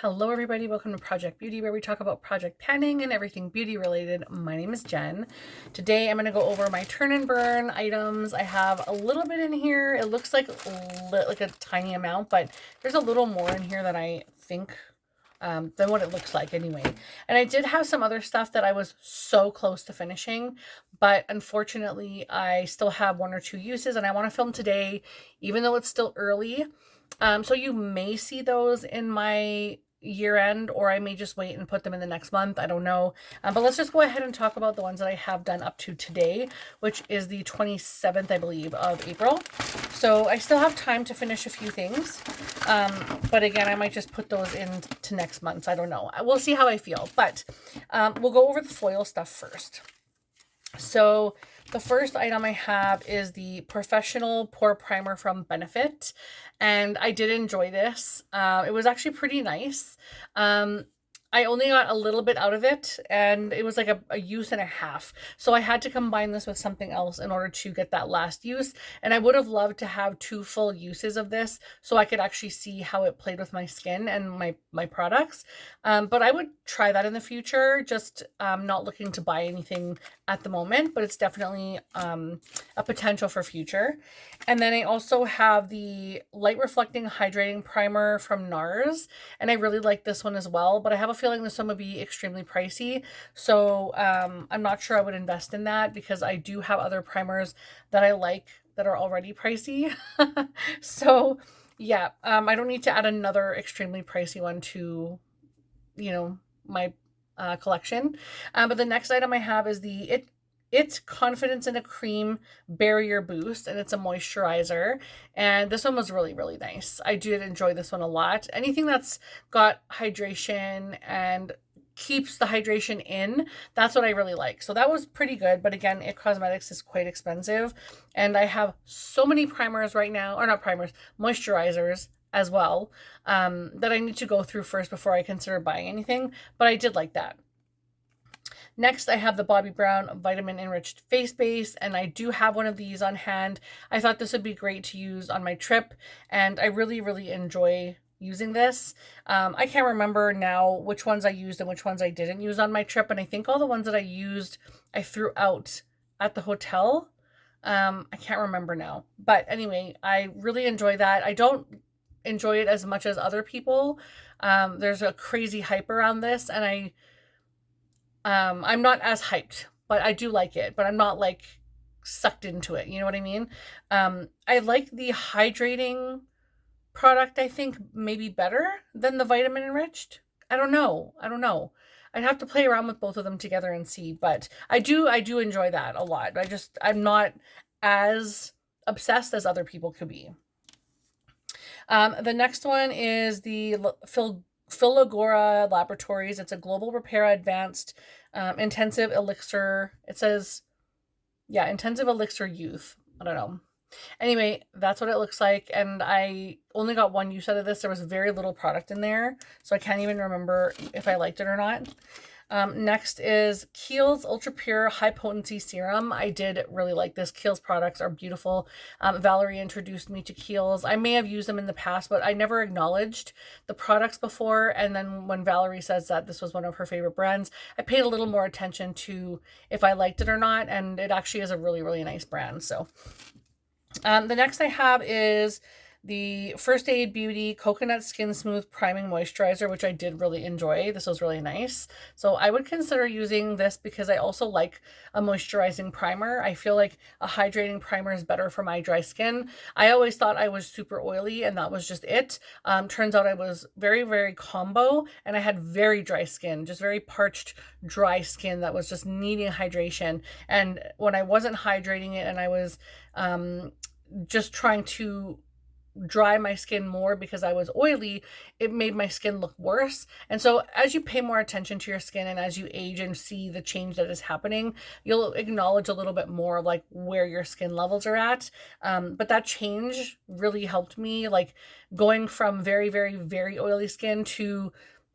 Hello everybody, welcome to Project Beauty, where we talk about project planning and everything beauty related. My name is Jen. Today I'm going to go over my turn and burn items. I have a little bit in here. It looks like a tiny amount, but there's a little more in here than I think than what it looks like anyway. And I did have some other stuff that I was so close to finishing, but unfortunately I still have one or two uses and I want to film today, even though it's still early. So you may see those in my year end, or I may just wait and put them in the next month. I don't know. But let's just go ahead and talk about the ones that I have done up to today, which is the 27th, I believe, of April. So I still have time to finish a few things. But again, I might just put those into next month. I don't know. We'll see how I feel. But we'll go over the foil stuff first. So the first item I have is the Professional Pore Primer from Benefit, and I did enjoy this. It was actually pretty nice. I only got a little bit out of it, and it was like a use and a half. So I had to combine this with something else in order to get that last use. And I would have loved to have two full uses of this so I could actually see how it played with my skin and my products. But I would try that in the future, just not looking to buy anything at the moment, but it's definitely a potential for future. And then I also have the Light Reflecting Hydrating Primer from NARS, and I really like this one as well, but I have a feeling this one would be extremely pricey, so I'm not sure I would invest in that because I do have other primers that I like that are already pricey. So yeah, I don't need to add another extremely pricey one to, my collection. But the next item I have is the It's Confidence in a Cream Barrier Boost, and it's a moisturizer. And this one was really, really nice. I did enjoy this one a lot. Anything that's got hydration and keeps the hydration in, that's what I really like. So that was pretty good. But again, It Cosmetics is quite expensive. And I have so many primers right now, or not primers, moisturizers as well, that I need to go through first before I consider buying anything. But I did like that. Next, I have the Bobbi Brown Vitamin Enriched Face Base, and I do have one of these on hand. I thought this would be great to use on my trip, and I really, really enjoy using this. I can't remember now which ones I used and which ones I didn't use on my trip, and I think all the ones that I used, I threw out at the hotel. I can't remember now. But anyway, I really enjoy that. I don't enjoy it as much as other people. There's a crazy hype around this, and I'm not as hyped, but I do like it, but I'm not like sucked into it. You know what I mean? I like the hydrating product, I think, maybe better than the vitamin enriched. I don't know. I'd have to play around with both of them together and see, but I do enjoy that a lot. I'm not as obsessed as other people could be. The next one is the Philogora Laboratories. It's a global repair advanced intensive elixir. It says, yeah, intensive elixir youth. I don't know. Anyway, that's what it looks like. And I only got one use out of this. There was very little product in there, so I can't even remember if I liked it or not. Next is Kiehl's Ultra Pure High Potency Serum. I did really like this. Kiehl's products are beautiful. Valerie introduced me to Kiehl's. I may have used them in the past, but I never acknowledged the products before. And then when Valerie says that this was one of her favorite brands, I paid a little more attention to if I liked it or not. And it actually is a really, really nice brand. So the next I have is the First Aid Beauty Coconut Skin Smooth Priming Moisturizer, which I did really enjoy. This was really nice. So I would consider using this because I also like a moisturizing primer. I feel like a hydrating primer is better for my dry skin. I always thought I was super oily, and that was just it. Turns out I was very, very combo, and I had very dry skin, just very parched, dry skin that was just needing hydration. And when I wasn't hydrating it and I was just trying to dry my skin more because I was oily, it made my skin look worse. And so as you pay more attention to your skin and as you age and see the change that is happening, you'll acknowledge a little bit more of like where your skin levels are at. But that change really helped me, like going from very, very, very oily skin to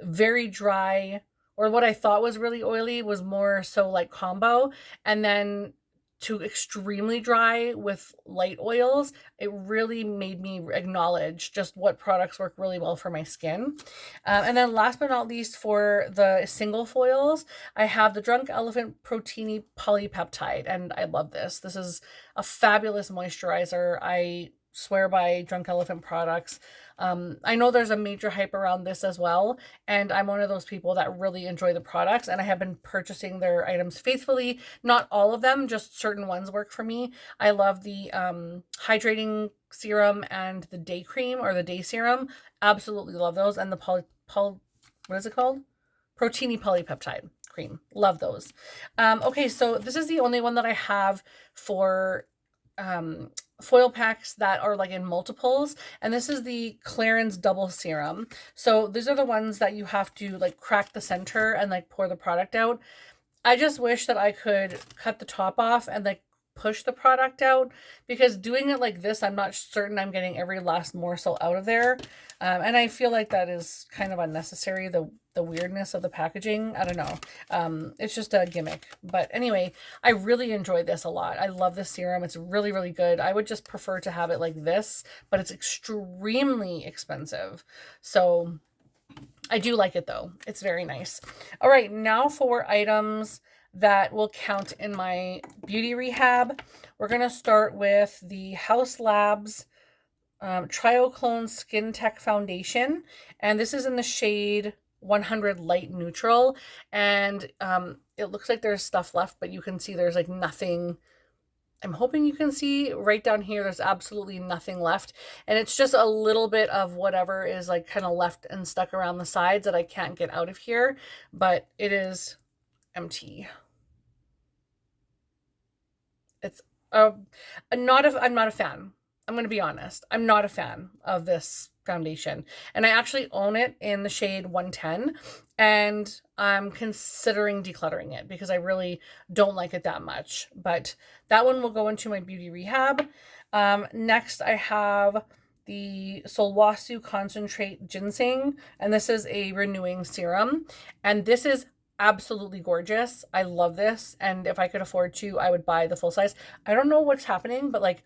very dry, or what I thought was really oily was more so like combo. And then to extremely dry with light oils, it really made me acknowledge just what products work really well for my skin. And then last but not least, for the single foils, I have the Drunk Elephant Proteiny Polypeptide, and I love this. This is a fabulous moisturizer. I swear by Drunk Elephant products. I know there's a major hype around this as well, and I'm one of those people that really enjoy the products, and I have been purchasing their items faithfully. Not all of them, just certain ones work for me. I love the hydrating serum and the day cream or the day serum. Absolutely love those. And the what is it called? Proteiny Polypeptide cream. Love those. Okay, so this is the only one that I have for foil packs that are like in multiples, and this is the Clarins Double Serum. So these are the ones that you have to like crack the center and like pour the product out. I just wish that I could cut the top off and like push the product out, because doing it like this, I'm not certain I'm getting every last morsel out of there. And I feel like that is kind of unnecessary, the weirdness of the packaging. I don't know. It's just a gimmick. But anyway, I really enjoy this a lot. I love this serum. It's really, really good. I would just prefer to have it like this, but it's extremely expensive. So I do like it though. It's very nice. All right, now for items that will count in my beauty rehab. We're going to start with the Haus Labs Trioclone Skin Tech Foundation. And this is in the shade 100 Light Neutral. And it looks like there's stuff left, but you can see there's like nothing. I'm hoping you can see right down here, there's absolutely nothing left. And it's just a little bit of whatever is like kind of left and stuck around the sides that I can't get out of here, but it is empty. It's I'm not a fan. I'm going to be honest. I'm not a fan of this foundation. And I actually own it in the shade 110. And I'm considering decluttering it because I really don't like it that much. But that one will go into my beauty rehab. Next, I have the Solwasu Concentrate Ginseng. And this is a renewing serum. And this is absolutely gorgeous. I love this. And if I could afford to, I would buy the full size. I don't know what's happening, but like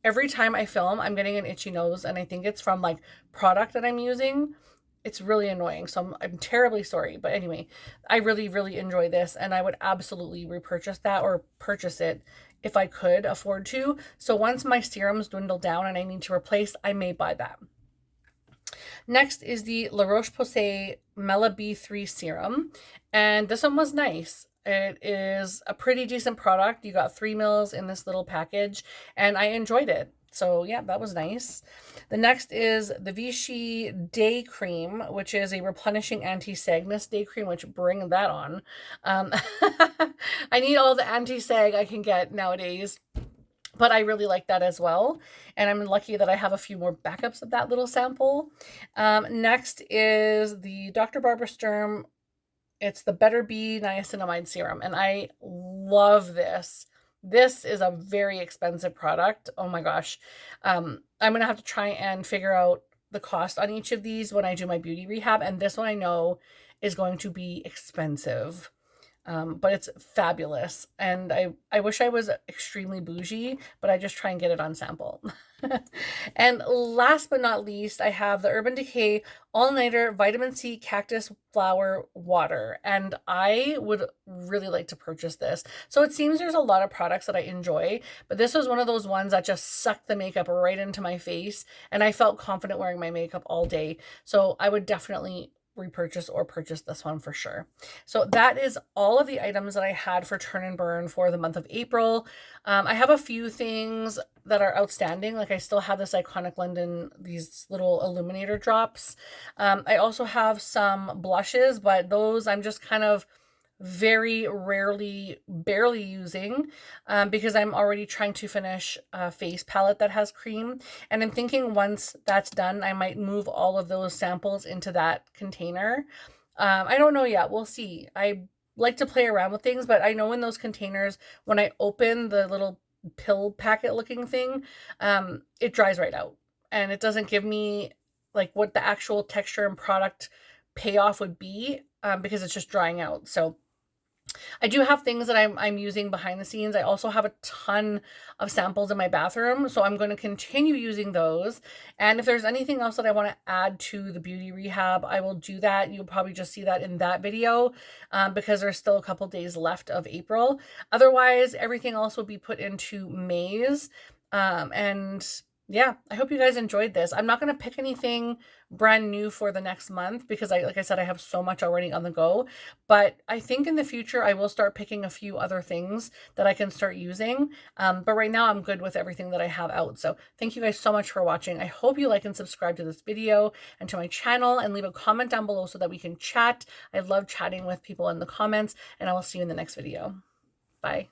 every time I film, I'm getting an itchy nose, and I think it's from like product that I'm using. It's really annoying. So I'm terribly sorry. But anyway, I really, really enjoy this, and I would absolutely repurchase that or purchase it if I could afford to. So once my serums dwindle down and I need to replace, I may buy that. Next is the La Roche-Posay Mela B3 serum, and this one was nice. It is a pretty decent product. You got 3 mils in this little package, and I enjoyed it. So yeah, that was nice. The next is the Vichy Day Cream, which is a replenishing anti-sagness day cream, which bring that on. I need all the anti-sag I can get nowadays. But I really like that as well. And I'm lucky that I have a few more backups of that little sample. Next is the Dr. Barbara Sturm. It's the Better Be Niacinamide Serum. And I love this. This is a very expensive product. Oh my gosh. I'm going to have to try and figure out the cost on each of these when I do my beauty rehab. And this one I know is going to be expensive. But it's fabulous. And I wish I was extremely bougie, but I just try and get it on sample. And last but not least, I have the Urban Decay All-Nighter Vitamin C Cactus Flower Water. And I would really like to purchase this. So it seems there's a lot of products that I enjoy, but this was one of those ones that just sucked the makeup right into my face. And I felt confident wearing my makeup all day. So I would definitely repurchase or purchase this one for sure. So that is all of the items that I had for Turn and Burn for the month of April. I have a few things that are outstanding. Like I still have this Iconic London, these little illuminator drops. I also have some blushes, but those I'm just kind of very rarely, barely using because I'm already trying to finish a face palette that has cream. And I'm thinking once that's done, I might move all of those samples into that container. I don't know yet. We'll see. I like to play around with things, but I know in those containers, when I open the little pill packet looking thing, it dries right out. And it doesn't give me like what the actual texture and product payoff would be because it's just drying out. So I do have things that I'm using behind the scenes. I also have a ton of samples in my bathroom, so I'm going to continue using those. And if there's anything else that I want to add to the beauty rehab, I will do that. You'll probably just see that in that video, because there's still a couple days left of April. Otherwise, everything else will be put into May's. And yeah, I hope you guys enjoyed this. I'm not going to pick anything brand new for the next month because like I said, I have so much already on the go. But I think in the future, I will start picking a few other things that I can start using. But right now I'm good with everything that I have out. So thank you guys so much for watching. I hope you like and subscribe to this video and to my channel, and leave a comment down below so that we can chat. I love chatting with people in the comments, and I will see you in the next video. Bye.